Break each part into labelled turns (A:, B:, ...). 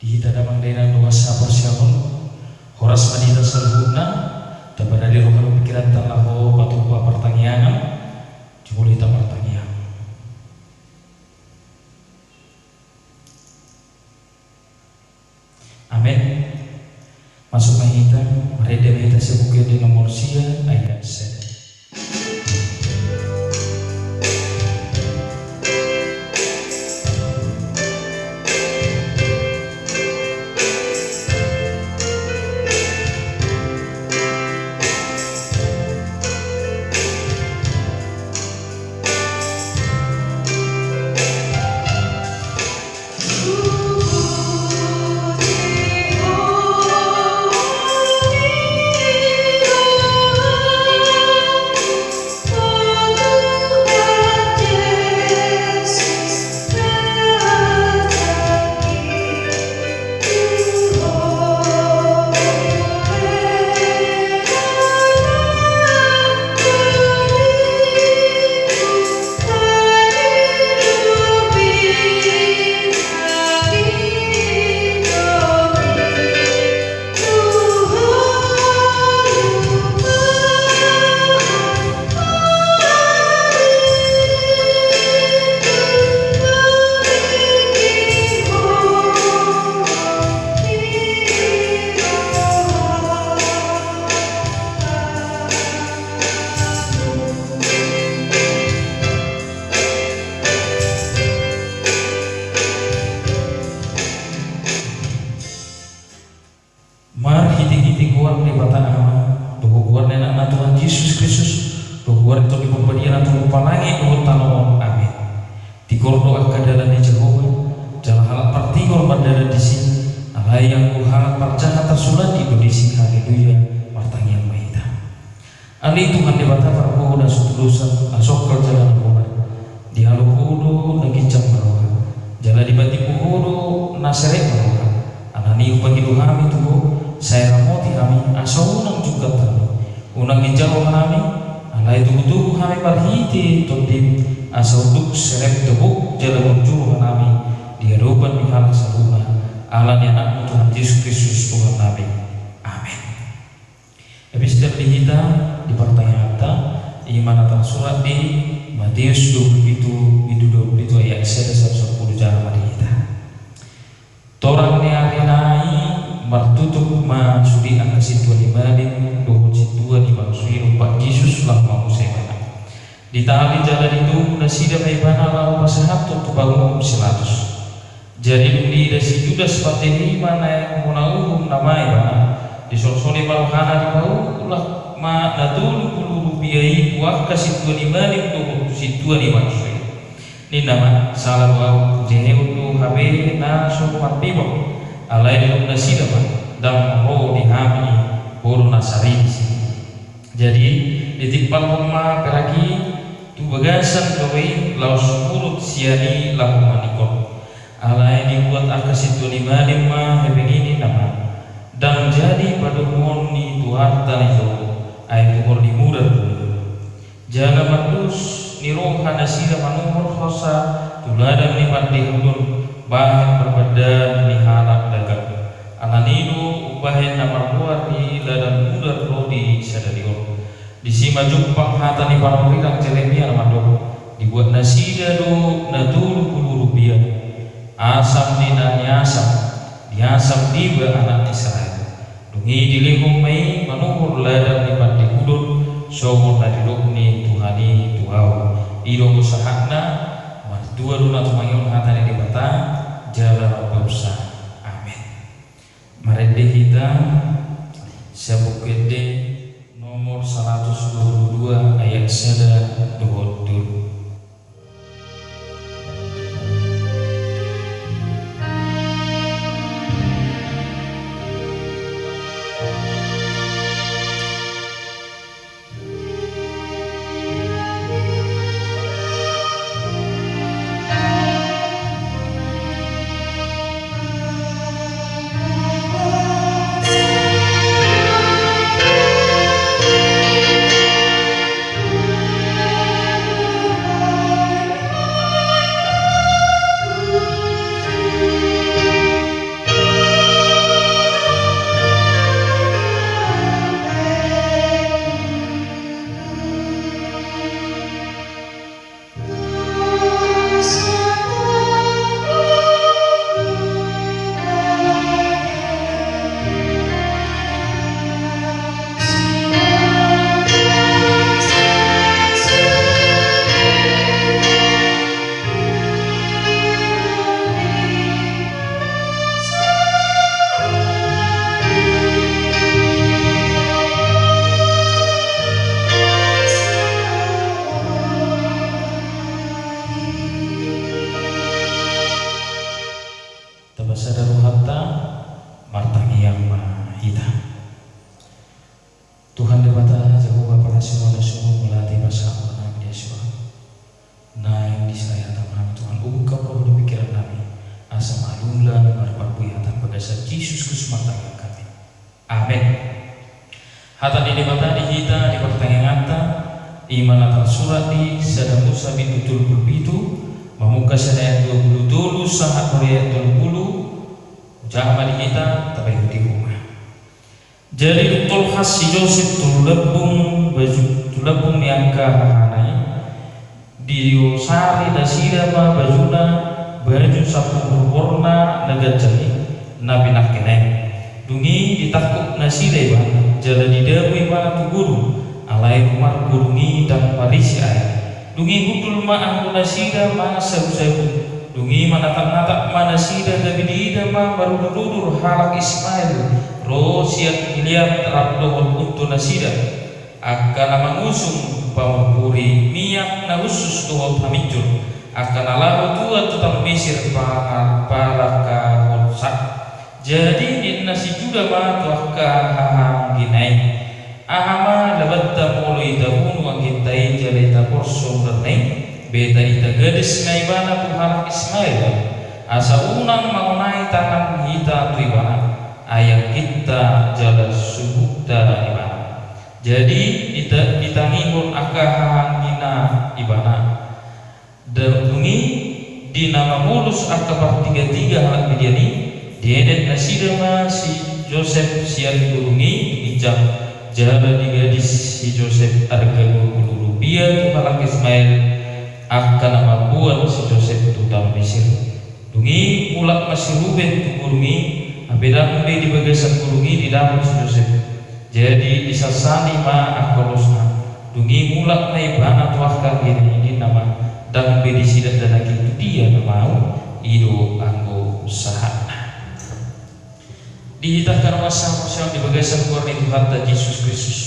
A: Dihita damang dena doa sabar siapun horas madita salhuna tabada di rokan pikiran tanah batu buah pertanyaan coba kita pertanyaan. Amin. Masuk mahita mereda mahita sebuah di nomor sia ayat saya. Mar hiti-hiti guar ni bata ama dogo guar nena na Tuhan Yesus Kristus dogo guar itu dipemberian atau lupanangi dogo tanawan amin tigor doa kadalan ni Jehovah jalan halak partigor bandara di sini alai yang kuhalat parjahat tersulat di Indonesia haleluya martangian mahita ali Tuhan di bata parpo dan sutulusan asokal jalan kuat di halu kudu nagincang meroha jalan di bati kudu naseret meroha anani upagi duhami tuh saya ramoti kami asal unang juga kami unang injau kami alai tubuh kami parhiti todip asal duk serep tebuk jalan menuju kami di hadapan pihak sabuna Allah yang anak Tuhan Yesus Kristus Tuhan Nabi amin. Habis dari kita di pertanyaan iman atas surat di Matius 27 ayat 110 jalan mari kita torang nearinai martutuk ma sudi angkasi tua dibalik dohot situa dimaksui rupa Yesus lah mau sekana ditali jalan itu nasida baibana lau pasahat untuk bangun silatus jadi dundi dasi Judas seperti mana yang munauhum namai bana disolsoli maruhana di bau ulah ma natul puluh rupiah buah kasih tua dibalik dohot situa dimaksui ini nama salah bau jeheundu habe na sopan bibok alai dalam nasida dan roh dihami boru nasari di sini. Jadi ditikpal rumah peragi tu bagasan kawin laus urut siani lahu manikot alai dibuat akas itu 55 begini nama dan jadi pada moni Tuhan tani jauh ai tumor di muda jangan matus ni roh hanasida manumur khosa tuladan ni pandi hudun bahan berbeda ni harap dagang ananido ubahin namar buat di ladang muda rodi sadarion di sima jumpang hata ni panorang celemia namado dibuat nasida do natul rupiah asam di asam tiba anak Israel dungi dilihum mai manuhur ladang ni pandi hudun somon nadiluk ni tuhani tuhau idong usahakna dua duna tumangion hata ni dibata jalan berusaha amin. Mari kita sebukede nomor 122 ayat 1 dohot. pasirona semua melatih bahasa Nabi Yesua. Nah yang disayang kami Tuhan buka roh di pikiran kami. Asa malula marparbuyatan bagasa Yesus Kristus matang kami. Amin. Hata di debata di kita di pertanyaan ta iman atas surat di Sada Musa bin Tutul Bulbitu memuka ayat 22 sahat ayat 20 jama di kita tapi di rumah. Jadi betul khas si Joseph tulabung baju tulabung niangka hanai di Yosari dasira ma bajuna baju sapu berwarna nagajali nabi nakene dungi ditakuk nasire bang jala di dewi mana tu guru alai kumar gurungi dan parisi ayat dungi hudul ma angku nasira mana sebu dungi mana tak mana sida dabi di ma baru dudur halak Ismail Rosiat miliar terabdohon untuk nasida akan mengusung pamukuri minyak na khusus dohon hamijur akan alamu tua tutang mesir paraka konsak jadi di nasi juga ma tuaka hahang ginai ahama labatta mulai dahunu angkitai jalita porso bernai beta ita gadis naibana tuhan Ismail asa unang mengenai tangan hita tuibana ayat kita jalan subukta ibana. Jadi ditangimun akahang dina ibana. Dungi di nama mulus akabah 33 alat mediani diedet nasidama si Joseph sian turungi ijam jalan di gadis si Joseph harga 20 rupiah tu halak Ismail akan nama buat si Joseph itu dalam Mesir. Dungi mulak masih Ruben turungi beda di bagasan kurungi di dalam Joseph. Jadi disasani ma akolosna. Dungi mulak nai bana tuaka gini nama dan bedi sidat dan lagi itu dia mau ido anggo sahana. Dihitahkan masa di bagasan kurni Tuhan Yesus Kristus.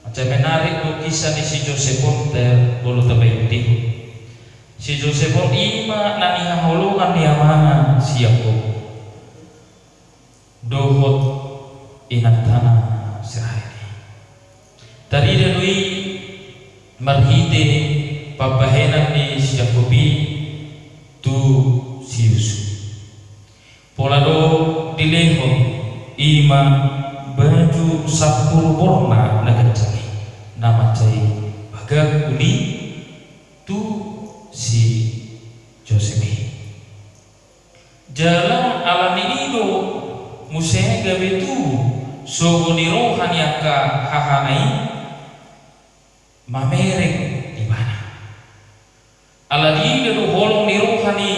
A: Macam menarik lukisan di si Joseph pun bolu tabai di. Si Joseph pun ima nani haholungan dia mana si Yakob. Dohot inat tanah sirahini tari dalui marhite papahenan di Yakobi tu si Yusuf polado dilehon ima baju sapur warna nagajali nama cai bagak uli tu si Joseph jalan alami itu museng gawe tu so nirohan yaka hahanai mamereng di mana aladi dan holong nirohani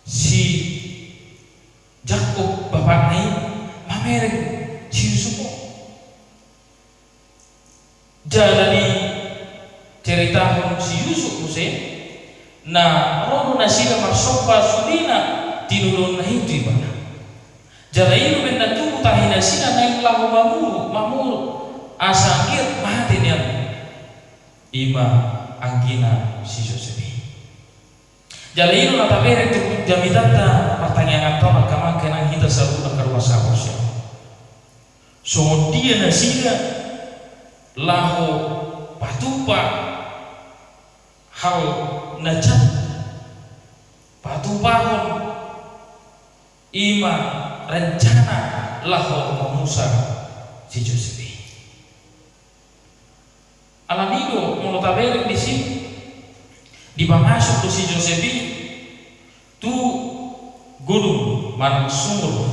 A: si Jakob bapak nai mamereng si Yusuf jadi cerita si Yusuf museng na rono nasida marsopa sudina tinulun nahi di mana jalairu benda tu tahina sina naik lahu mamur asangir mati niat ima angkina si Joseph jalairu nata bere tu jamitata pertanyaan apa maka kena kita selalu akar wasabos so dia nasina lahu patupa hal najat patupahon ima rencana lahor Musa si Joseph. Alamido menotabere di sini di masuk si Joseph tu gunung man sumur.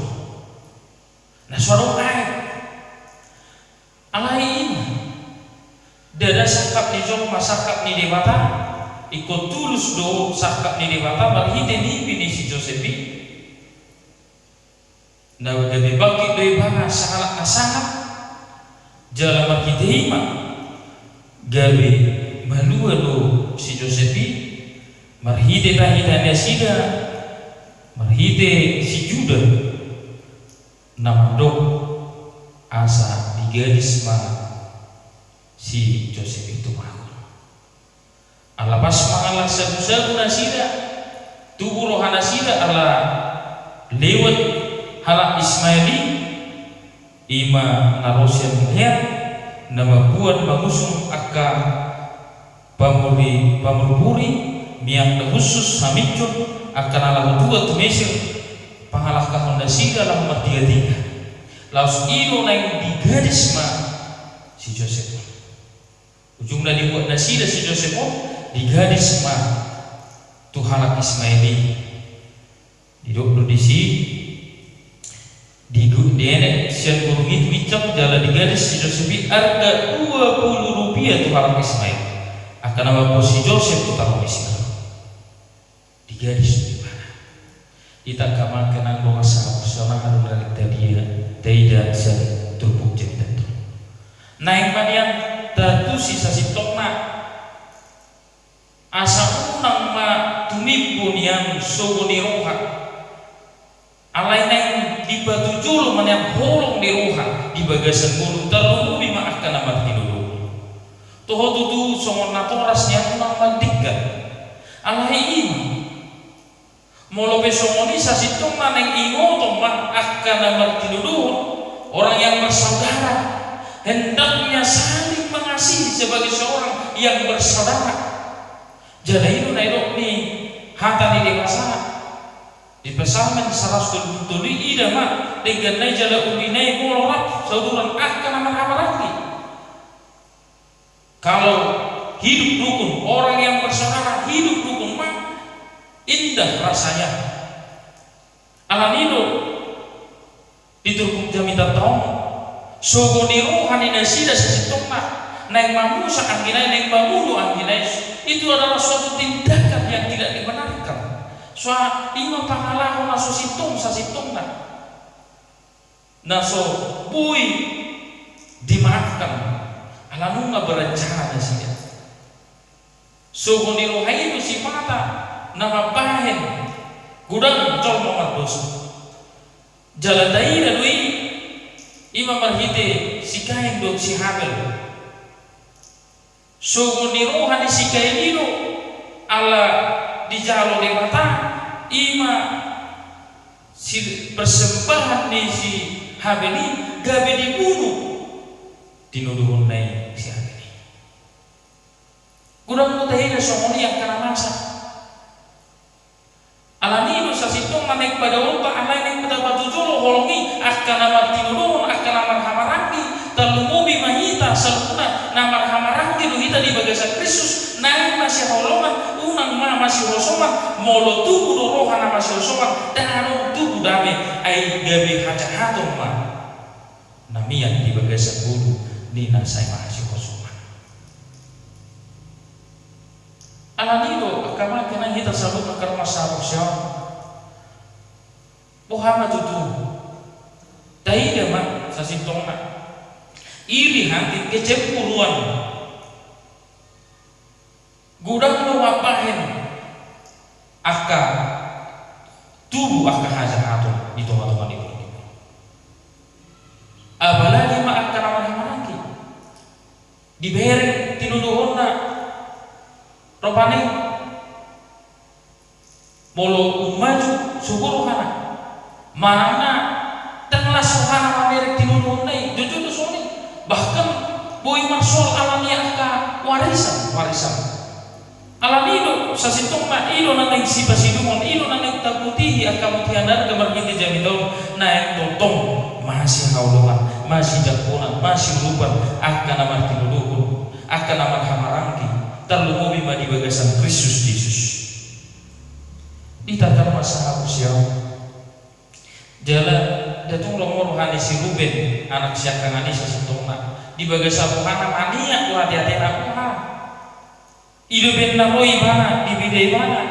A: Nah suara air alai ini dada sakap ni jom masakap ni debata ikut tulus do sakap ni debata berhide ni bini si Joseph. Nah gabe bagi doi bana sangat sangat jalan markitehima gabe malua do si Joseph marhide tahidanya sida marhide si Juda nama dok asa digadis ma si Joseph itu mau alapas mangalah sabu-sabu nasida tubuh rohana sida ala lewat halak Ismaili ima narosya melihat nama buat mangusung akka pamurpuri miang da khusus hamicun akan ala dua tu Mesir pangalah kahon da sida lah nomor 33 laus ino nang digaris ma si Joseph ujungnya dibuat nasida si Joseph digaris ma tuhalak Ismaili diduk di si di enek sian burungit wicam jala digaris si Joseph harga 20 rupiah tuhalak Ismail akan nama si Joseph tu tahu Mesir digaris di mana kita kamar kenang doa sama harun dari dia tidak bisa turbuk cerita tu naik manian tatu sisa si tokna asa unang ma tumipun yang sogoni roha alai nang di batu julu manian holong di roha di bagasan bulu terlalu bima akan amat tinulu toho tutu songon natorasnya unang mandikan alai ima molo besongoni sasi tokna nang ingo toma akan amat tinulu orang yang bersaudara hendaknya saling mengasihi sebagai seorang yang bersaudara. Jadi itu naik ni hata ni dewasa di pesaman salah satu tuli ida mak dengan naik jala ubi naik golak saudara akan aman lagi. Kalau hidup rukun orang yang bersaudara hidup rukun mak indah rasanya. Alanido diturkum jamitan tahun. Sogoni rohani nasida sesitokna naik mamusa angkinai naik bamulu angkinai itu adalah suatu tindakan yang tidak dibenarkan. Soal ino pangalahu naso situng sasitungna naso bui dimaafkan alanunga berencana sih. Sogoni rohani itu sifata nama bahen gudang col nomor dosa jalan daerah dui Imam Marhite sikain dok si Habel sogoni rohani sikain itu ala di jalo dewata ima si persembahan di si Habel ini gabe dibunuh dinuduhun naik si Habel ini kurang mutahina sogoni yang karena masa alani itu sasitong naik pada ulta alai naik pada batu jolo holongi akan amar tinulun akan amar hamarangi terlumubi mahita saluna namar hamarangi lu kita di bagasan Kristus naik masih holongan unang ma masih rosoman molo tubuh dorohan masih rosoman dan tubuh dame ai gabe haja hatung ma namian di bagasan bulu nina saya masih rosoman alani itu akama kena kita sabut akar masalah siapa Muhammad itu dai mak sasitongna iri hati kecemburuan gudang lo wapahen aka tubuh aka haja hatun itu matukan itu apalagi mak aka nama lagi diberi tinuduhonna ropane molo maju syukur kana mana tenglah suhana mamerek tinuduhonna jujur soni bahkan boy marsol alami aka warisan alami sasitong ma ilo na nagsipasidungon ilo na nagtabutihi aka mutihanan gamar hindi jamidon na yung totong masih haulungan masih jakunan masih lupan aka naman tinuluhon aka naman hamarangki terlumubi ma di bagasan Kristus Yesus ditatar masalah siyaw jala datang lomor hani si Ruben anak siya kangani sa sitongna di bagasan buhana maniak ko hati-hati na buha iduben na roy bana di bidai bana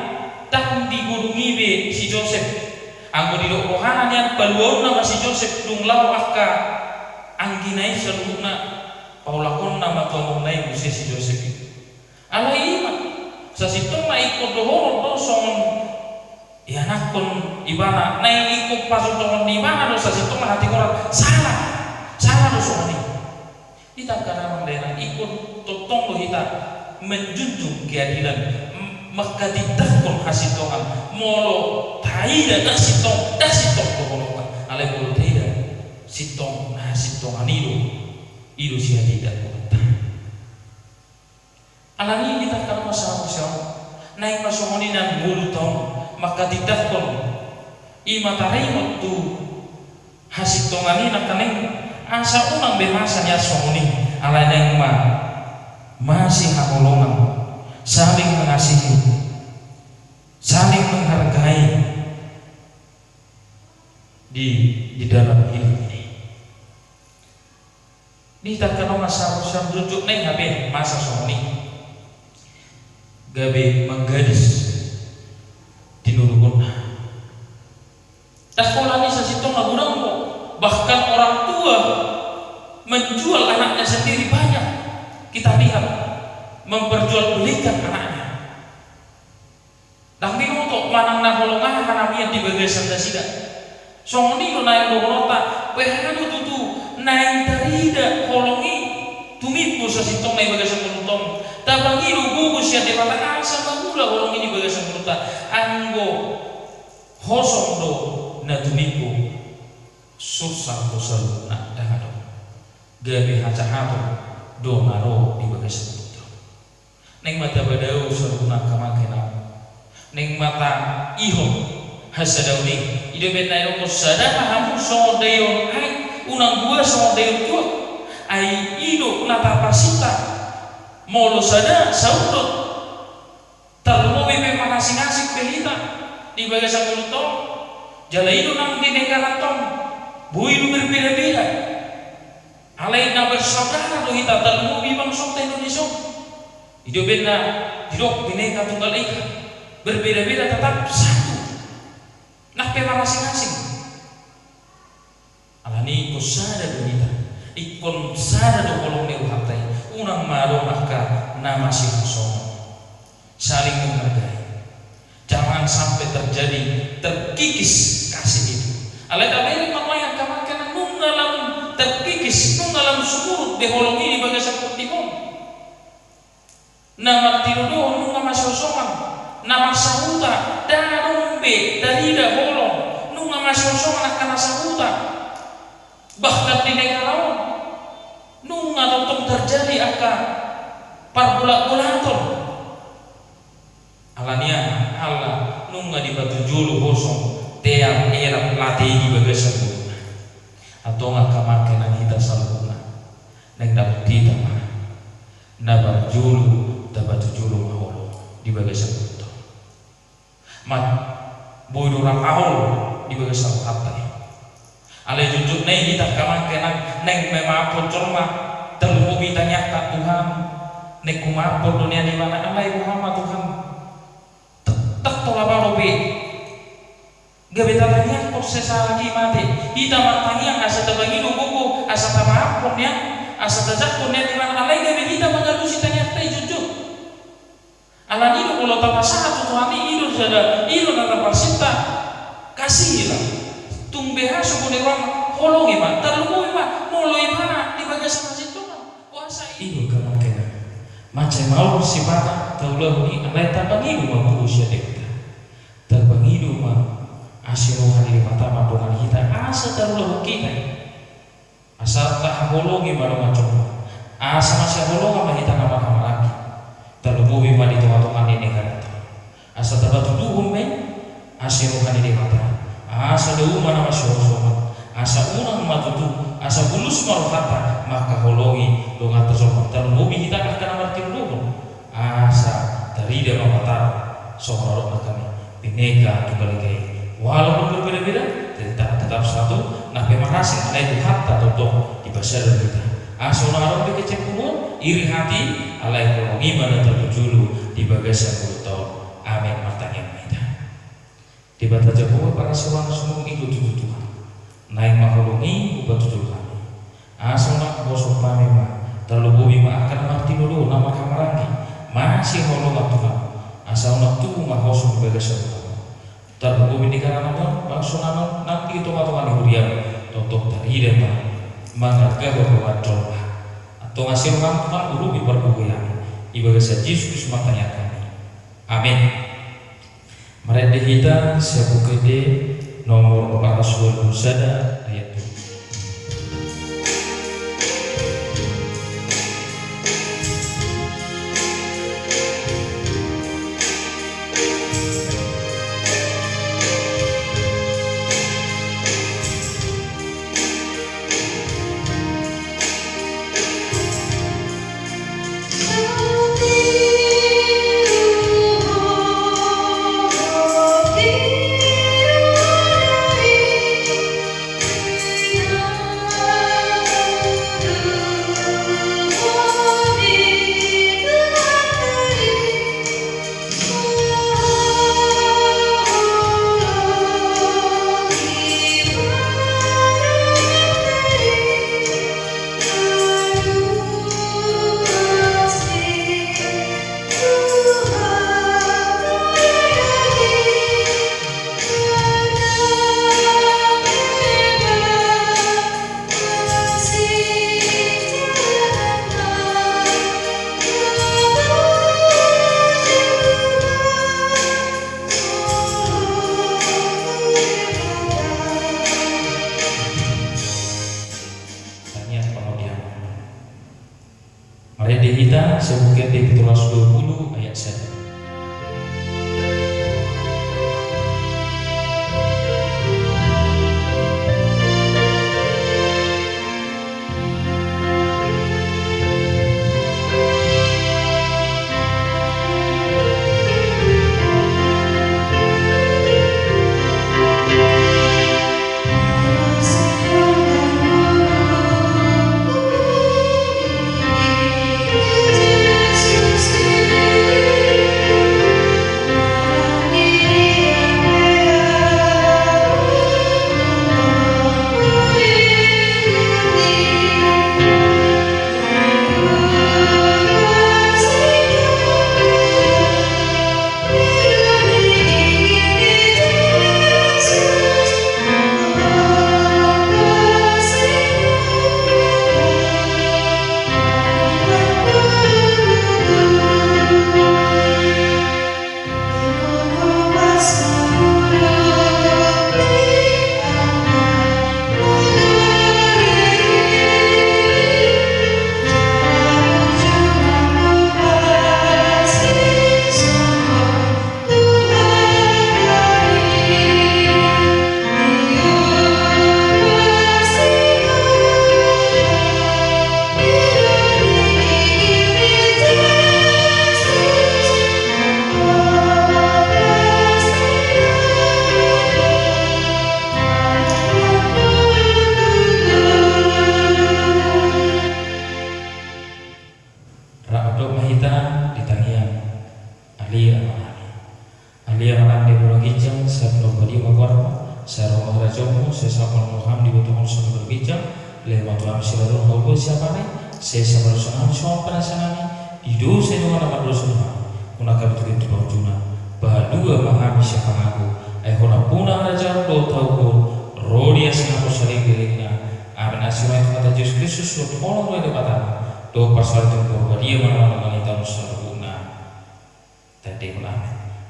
A: tak di gunung ibe si Joseph anggo di buhana niyan paluaw na si Joseph dunglaw akka angginay sa luna paulakon na matuamong na yung si Joseph alay ima sa sitongna ikot dohoro dosong ihanak pun ibana naik ikut pasuk tohon di mana dosa situ hati orang salah dosa ini kita kadang daerah ikut totong lo kita menjunjung keadilan maka ditakon kasih Tuhan molo taida dah sitong tohon alai molo taida sitong itu ido sia tidak kota alani kita kalau masalah naik masomoni nan bulu tong maka tidak kon i matarai waktu hasil tongani nak kaneng asa unang bemasanya somoni ala neng masih hakolongan saling mengasihi saling menghargai di dalam hidup ini. Di takkan masa usah rujuk neng habe masa somoni gabe menggadis di nurukun. Tak sekolah ni sasitong ngurang mo bahkan orang tua menjual anaknya sendiri banyak kita lihat memperjualbelikan anaknya. Tapi untuk manang naholongan karena dia di bagian dasida. Songoni lo naik bolota, pehana tutu naik darida holongi tumipu sasitong naik bagian bolotong. Tabangi lo gugus ya dewata asa bagula holongi di bagian bolota. Anggo hosong do na tumipu susah dosa na dahado. Gabi hacahato do naro di bagian bolota. Neng mata badau saruna kamakena. Neng mata ihom hasadauni ide benai ko sadama hamu so dayon ai unang gua so dayon tuak ai ido nata pasita molo sada saudot termo bebe manasing-asing pelita di bagasan mulutong jala ido nang di negara tong buidu berbeda-beda alai na bersaudara do hita termo bibang sok Indonesia ido bena dirok bineka tunggal ika berbeda-beda tetap satu. Nah pema masing-masing. Alani kusada dunita, ikon sada do kolong ne uhatai, unang maro maka nama si kosong, saling menghargai. Jangan sampai terjadi terkikis kasih itu. Alai tabeli mamaya kamakan nungalam terkikis, nungalam surut beholong ini bagai seperti pun. Nama tirudo nunga masosongan. Nama sahuta darumbe darida bolong nunga masosong anak sahuta bahkan di negara nunga totong terjadi akan parbulak-bulaton alania Allah nunga di batu julu kosong teang era latih di bagasan bulu atau ngakamakenan kita saluna neng dapat tidak mah nabar julu dapat julu maholo di bagasan bulu mat boy dorang ahol di bagian hatta ale jujur nai kita kamakenan neng memapun corma terlalu bitanya tak Tuhan neng kumapun dunia di mana alai Muhammad Tuhan tak tolak barobe gak beta tanya kok sesal lagi mati kita matanya asa terbagi buku asa tamapun ya asa terjakun ya di mana alai gak kita mengalusi tanya tak jujur alani itu kalau tanpa satu Tuhan itu sudah itu nata pasita kasihlah tumbeha sumune wang holongi mah terlalu mah mulai mana di bagian masjid Tuhan puasa itu kemungkinan macam mau sifat taulah ni alai tabangi mah manusia dekta tabangi mah asiro hari mata madongan kita asa terlalu kita asa tak holongi baru macam asa masih holongi mah kita nama lagi terlebih mah di tengah-tengah ini kan asa tabatu duhum men asirukan di mata asa deuma nama syurusoma asa unang matutu asa bulus marufata maka holongi dongan tersoma terlebih kita akan amartin duhum asa terida mamatar sohorot nakami bineka tunggal gai walaupun berbeda-beda tetap satu nah pemarasing ada itu hatta toto di basar kita asa unang arom kecempuan iri hati alai kolongi mana terjulu di bagasan kulto amin matanya kita di bata Jawa para sewang sumung itu Tuhan naik maholongi ubat Tuhan asona bosok pami mah terlalu bima akan mati dulu nama kamarangi masih holongan Tuhan asal tuh mah bosok di bagasan Tuhan terlalu bini karena namun langsung namun nanti itu matukan hurian totok dari dan mangga bahwa coba atau ngasih orang Tuhan guru diperbukuyan ibadah Yesus matanya kami amin. Mari kita siapa kede nomor Rasul Musada ayat 7. kita sebutkan di Petrus 20 ayat 1.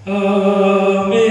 A: Amin.